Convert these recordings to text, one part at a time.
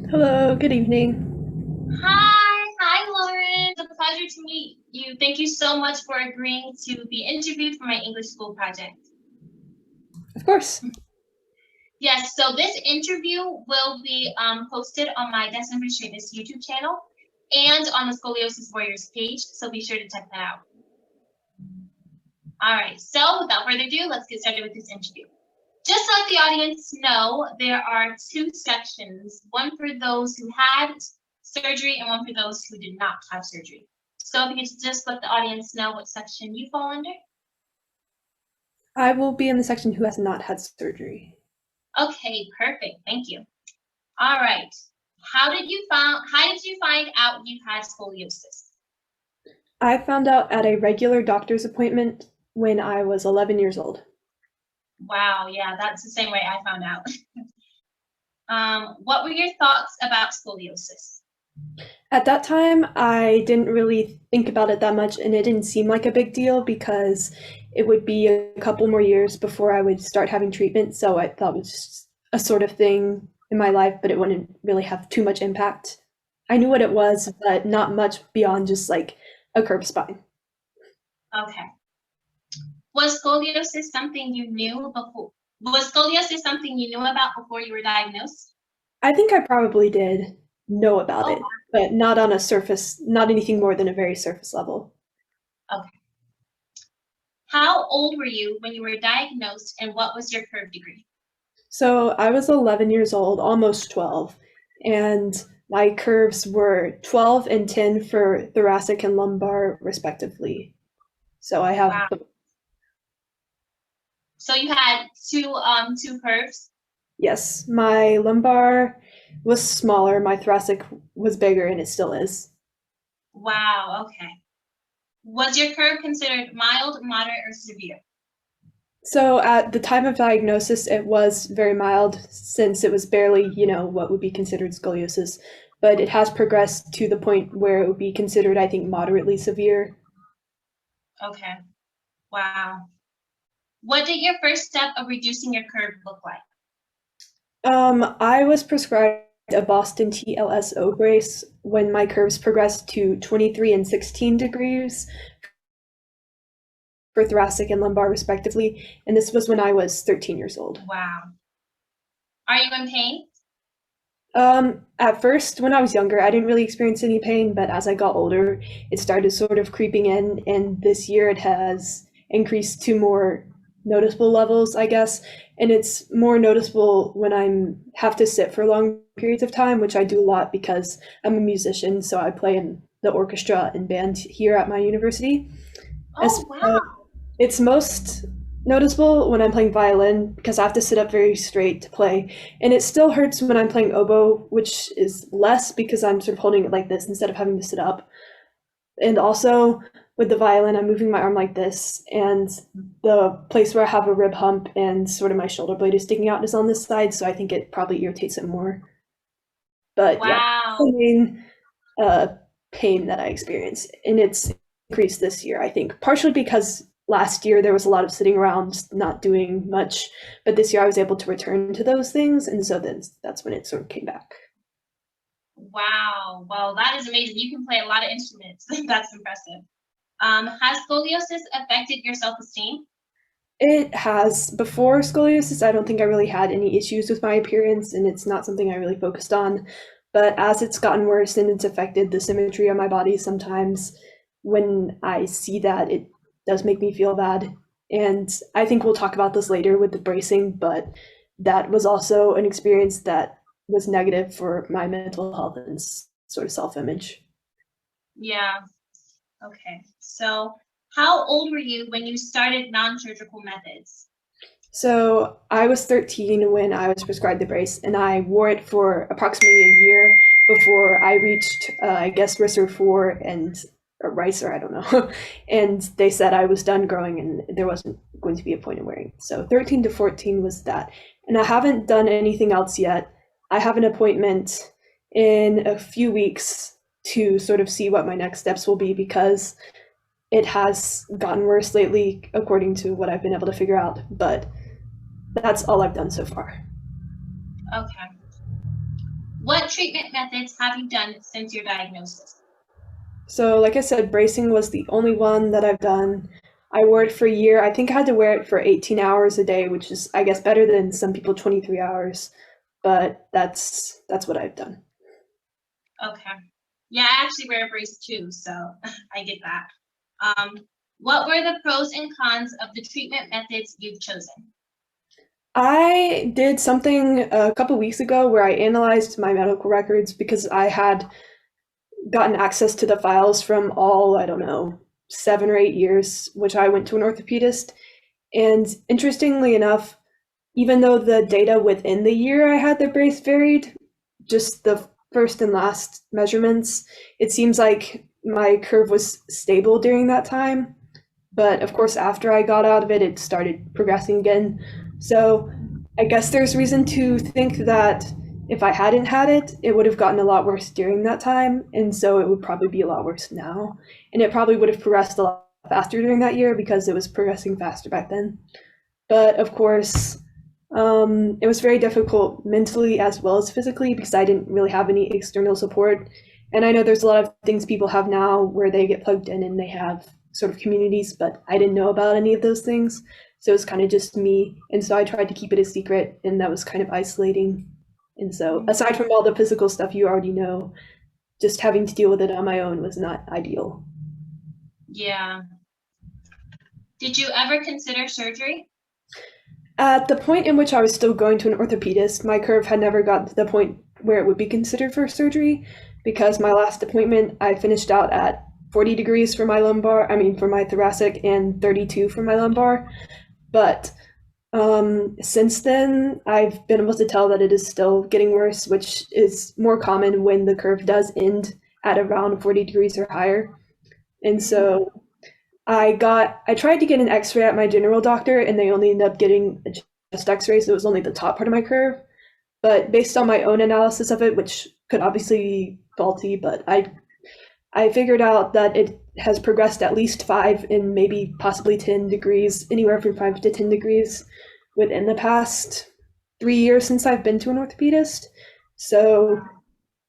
Hello, good evening. Hi, Lauren. It's a pleasure to meet you. Thank you so much for agreeing to be interviewed for my English school project. Of course. Yes, so this interview will be posted on my December Straightness YouTube channel and on the Scoliosis Warriors page, so be sure to check that out. All right, so without further ado, let's get started with this interview. Just to let the audience know, there are two sections, one for those who had surgery and one for those who did not have surgery. So if you could just let the audience know what section you fall under. I will be in the section who has not had surgery. Okay, perfect. Thank you. All right. How did you find out you had scoliosis? I found out at a regular doctor's appointment when I was 11 years old. Wow, yeah, that's the same way I found out. What were your thoughts about scoliosis? At that time, I didn't really think about it that much, and it didn't seem like a big deal because it would be a couple more years before I would start having treatment. So I thought it was just a sort of thing in my life, but it wouldn't really have too much impact. I knew what it was, but not much beyond just like a curved spine. Okay. Was scoliosis something you knew before? Was scoliosis something you knew about before you were diagnosed? I think I probably did know about Oh, it, but not on a surface, not anything more than a very surface level. wow. Okay. How old were you when you were diagnosed, and what was your curve degree? So I was 11 years old, almost 12, and my curves were 12 and 10 for thoracic and lumbar, respectively. So I have, Wow. So you had two curves. yes, my lumbar was smaller, my thoracic was bigger, and it still is. Wow. Okay. Was your curve considered mild, moderate, or severe? So at the time of diagnosis, it was very mild since it was barely, what would be considered scoliosis, but it has progressed to the point where it would be considered, I think, moderately severe. Okay. Wow. What did your first step of reducing your curve look like? I was prescribed a Boston TLSO brace when my curves progressed to 23 and 16 degrees for thoracic and lumbar, respectively, and this was when I was 13 years old. Wow. Are you in pain? At first, when I was younger, I didn't really experience any pain, but as I got older, it started sort of creeping in, and this year it has increased to more noticeable levels, I guess. And it's more noticeable when I'm have to sit for long periods of time, which I do a lot because I'm a musician, so I play in the orchestra and band here at my university. As Oh, wow. it's most noticeable when I'm playing violin because I have to sit up very straight to play. And it still hurts when I'm playing oboe, which is less because I'm sort of holding it like this instead of having to sit up. And also with the violin, I'm moving my arm like this, and the place where I have a rib hump and sort of my shoulder blade is sticking out is on this side, so I think it probably irritates it more. But yeah, Wow. the main uh, pain that I experience, and it's increased this year, I think, partially because last year there was a lot of sitting around, not doing much, but this year I was able to return to those things, and so then that's when it sort of came back. Wow. Well, that is amazing. You can play a lot of instruments. That's impressive. Has scoliosis affected your self-esteem? It has. Before scoliosis, I don't think I really had any issues with my appearance, and it's not something I really focused on. But as it's gotten worse and it's affected the symmetry of my body sometimes, when I see that, it does make me feel bad. And I think we'll talk about this later with the bracing, but that was also an experience that was negative for my mental health and sort of self image. Yeah. Okay. So, how old were you when you started non-surgical methods? So I was 13 when I was prescribed the brace, and I wore it for approximately a year before I reached, I guess, Risser 4 and or Ricer, I don't know. And they said I was done growing and there wasn't going to be a point in wearing it. So 13 to 14 was that. And I haven't done anything else yet. I have an appointment in a few weeks to sort of see what my next steps will be because it has gotten worse lately, according to what I've been able to figure out. But that's all I've done so far. Okay. What treatment methods have you done since your diagnosis? So, like I said, bracing was the only one that I've done. I wore it for a year. I think I had to wear it for 18 hours a day, which is, I guess, better than some people 23 hours. But that's what I've done. Okay. Yeah, I actually wear a brace too, so I get that. What were the pros and cons of the treatment methods you've chosen? I did something a couple weeks ago where I analyzed my medical records because I had gotten access to the files from all, I don't know, 7 or 8 years, which I went to an orthopedist. And interestingly enough, even though the data within the year I had the brace varied, just the first and last measurements, it seems like my curve was stable during that time. But of course, after I got out of it, it started progressing again. So I guess there's reason to think that if I hadn't had it, it would have gotten a lot worse during that time. And so it would probably be a lot worse now. And it probably would have progressed a lot faster during that year because it was progressing faster back then. But of course, it was very difficult mentally as well as physically because I didn't really have any external support. And I know there's a lot of things people have now where they get plugged in and they have sort of communities, but I didn't know about any of those things. So it was kind of just me. And so I tried to keep it a secret, and that was kind of isolating. And so, aside from all the physical stuff you already know, just having to deal with it on my own was not ideal. Yeah. Did you ever consider surgery? At the point in which I was still going to an orthopedist, my curve had never gotten to the point where it would be considered for surgery because my last appointment, I finished out at 40 degrees for my lumbar, I mean, for my thoracic, and 32 for my lumbar. But since then, I've been able to tell that it is still getting worse, which is more common when the curve does end at around 40 degrees or higher. And so I tried to get an X-ray at my general doctor, and they only ended up getting a chest X-ray, so it was only the top part of my curve. But based on my own analysis of it, which could obviously be faulty, but I figured out that it has progressed at least 5 and maybe possibly 10 degrees, anywhere from 5 to 10 degrees within the past 3 years since I've been to an orthopedist. So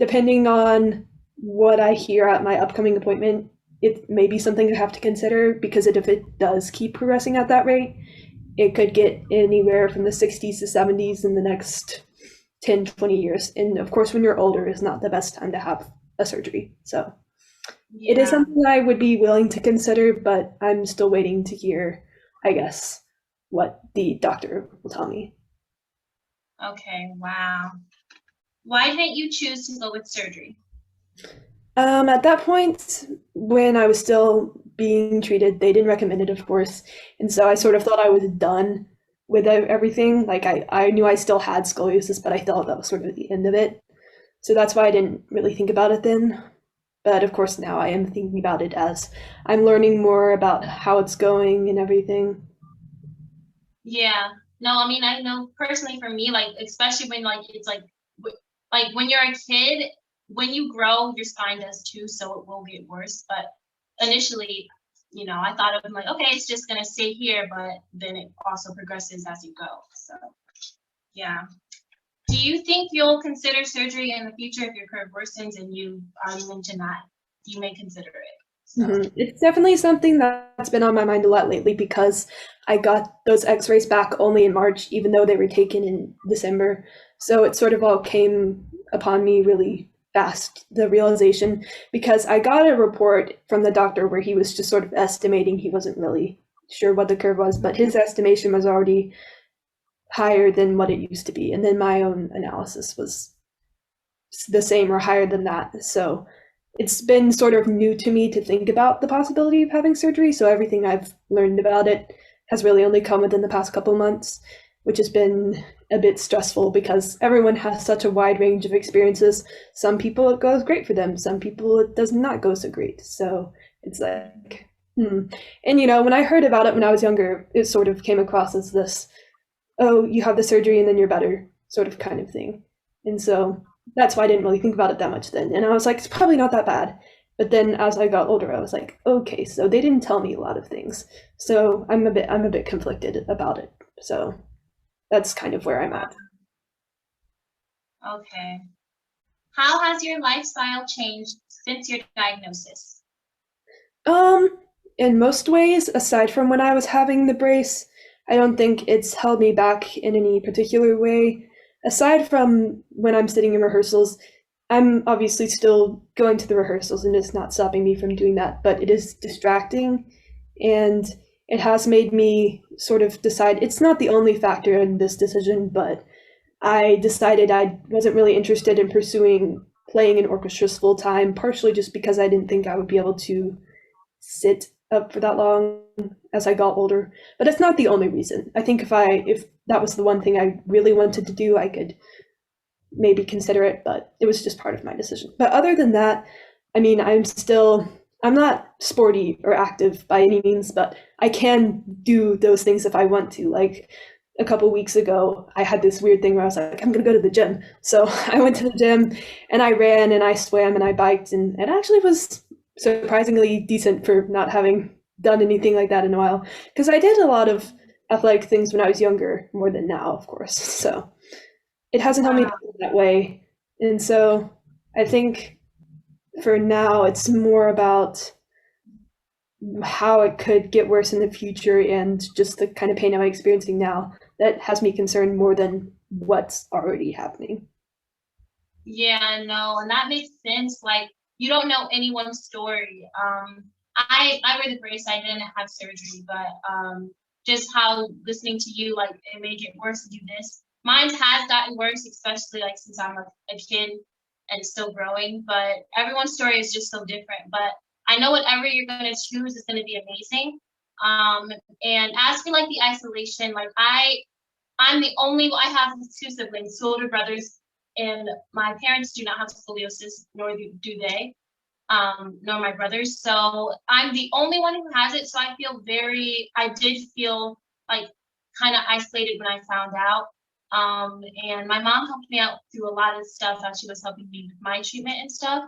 depending on what I hear at my upcoming appointment, it may be something I have to consider because if it does keep progressing at that rate, it could get anywhere from the 60s to 70s in the next 10, 20 years. And of course, when you're older is not the best time to have a surgery. So it is something I would be willing to consider, but I'm still waiting to hear, I guess, what the doctor will tell me. Okay, wow. Why didn't you choose to go with surgery? At that point, when I was still being treated, they didn't recommend it, of course. And so I sort of thought I was done with everything. Like I knew I still had scoliosis, but I thought that was sort of the end of it. So that's why I didn't really think about it then. But of course, now I am thinking about it as I'm learning more about how it's going and everything. Yeah. No, I mean, I know personally for me, like, especially when like it's like when you're a kid, when you grow, your spine does too, so it will get worse. But initially, I thought of like, okay, it's just gonna stay here, but then it also progresses as you go. So yeah. Do you think you'll consider surgery in the future if your curve worsens and you already mentioned that you may consider it? So It's definitely something that's been on my mind a lot lately because I got those x-rays back only in March, even though they were taken in December. So it sort of all came upon me really fast, the realization, because I got a report from the doctor where he was just sort of estimating. He wasn't really sure what the curve was, but his estimation was already higher than what it used to be. And then my own analysis was the same or higher than that. So it's been sort of new to me to think about the possibility of having surgery. So everything I've learned about it has really only come within the past couple months, which has been a bit stressful because everyone has such a wide range of experiences. Some people it goes great for them, some people it does not go so great. So it's like, And when I heard about it when I was younger, it sort of came across as this, oh, you have the surgery and then you're better sort of kind of thing. And so that's why I didn't really think about it that much then. And I was like, it's probably not that bad. But then as I got older, I was like, okay, so they didn't tell me a lot of things. So I'm a bit conflicted about it. So that's kind of where I'm at. okay. How has your lifestyle changed since your diagnosis? In most ways, aside from when I was having the brace, I don't think it's held me back in any particular way. Aside from when I'm sitting in rehearsals, I'm obviously still going to the rehearsals and it's not stopping me from doing that, but it is distracting and it has made me sort of decide it's not the only factor in this decision, but I decided I wasn't really interested in pursuing playing in orchestras full time, partially just because I didn't think I would be able to sit up for that long as I got older. But it's not the only reason. I think if that was the one thing I really wanted to do, I could maybe consider it, but it was just part of my decision. But other than that, I mean, I'm not sporty or active by any means, but I can do those things if I want to. Like a couple weeks ago, I had this weird thing where I was like, I'm gonna go to the gym. So I went to the gym and I ran and I swam and I biked, and it actually was surprisingly decent for not having done anything like that in a while. Because I did a lot of athletic things when I was younger, more than now, of course. So it hasn't held me Wow. back that way. And so I think for now, it's more about how it could get worse in the future and just the kind of pain I'm experiencing now that has me concerned more than what's already happening. Yeah, no, and that makes sense. Like, you don't know anyone's story. I wear the brace. I didn't have surgery, but just how listening to you, like, it may get worse to do this. Mine has gotten worse, especially like since I'm a kid and still growing. But everyone's story is just so different. But I know whatever you're gonna choose is gonna be amazing. Um, and as for like the isolation, like I have two siblings, two older brothers, and my parents do not have scoliosis, nor do they, nor my brothers. So I'm the only one who has it. So I did feel like kind of isolated when I found out. And my mom helped me out through a lot of stuff as she was helping me with my treatment and stuff.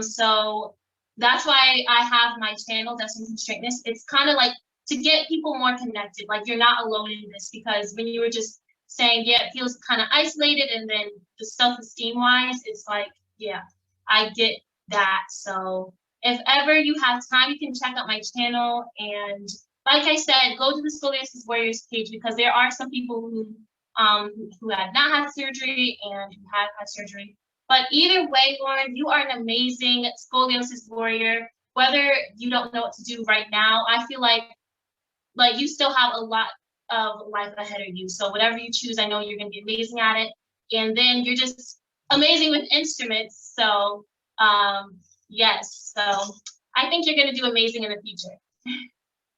So that's why I have my channel, Destination Straightness. It's kind of like to get people more connected. Like, you're not alone in this, because when you were just saying, yeah, it feels kind of isolated, and then the self-esteem wise, it's like, yeah, I get that. So if ever you have time, you can check out my channel. And like I said, go to the Scoliosis Warriors page, because there are some people who had not had surgery and who have had surgery. But either way, Lauren, you are an amazing scoliosis warrior. Whether you don't know what to do right now, I feel like you still have a lot of life ahead of you. So whatever you choose, I know you're going to be amazing at it. And then you're just amazing with instruments. So yes, so I think you're going to do amazing in the future.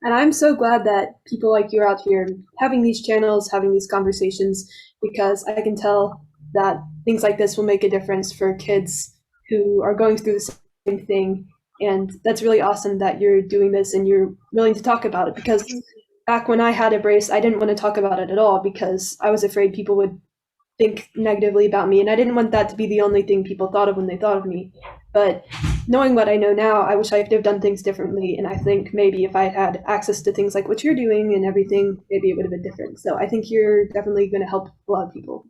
And I'm so glad that people like you are out here having these channels, having these conversations, because I can tell that things like this will make a difference for kids who are going through the same thing. And that's really awesome that you're doing this and you're willing to talk about it. Because back when I had a brace, I didn't want to talk about it at all because I was afraid people would think negatively about me. And I didn't want that to be the only thing people thought of when they thought of me. But knowing what I know now, I wish I could have done things differently. And I think maybe if I had access to things like what you're doing and everything, maybe it would have been different. So I think you're definitely going to help a lot of people.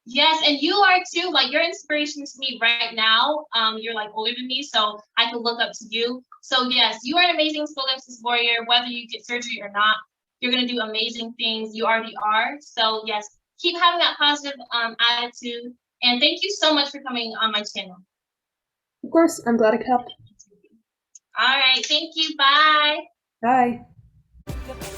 Yes, and you are too. Like, you're inspiration to me right now. You're like older than me, so I can look up to you. So yes, you are an amazing scoliosis warrior. Whether you get surgery or not, you're gonna do amazing things. You already are. So yes, keep having that positive attitude. And thank you so much for coming on my channel. Of course, I'm glad I could help. All right, thank you. Bye. Bye.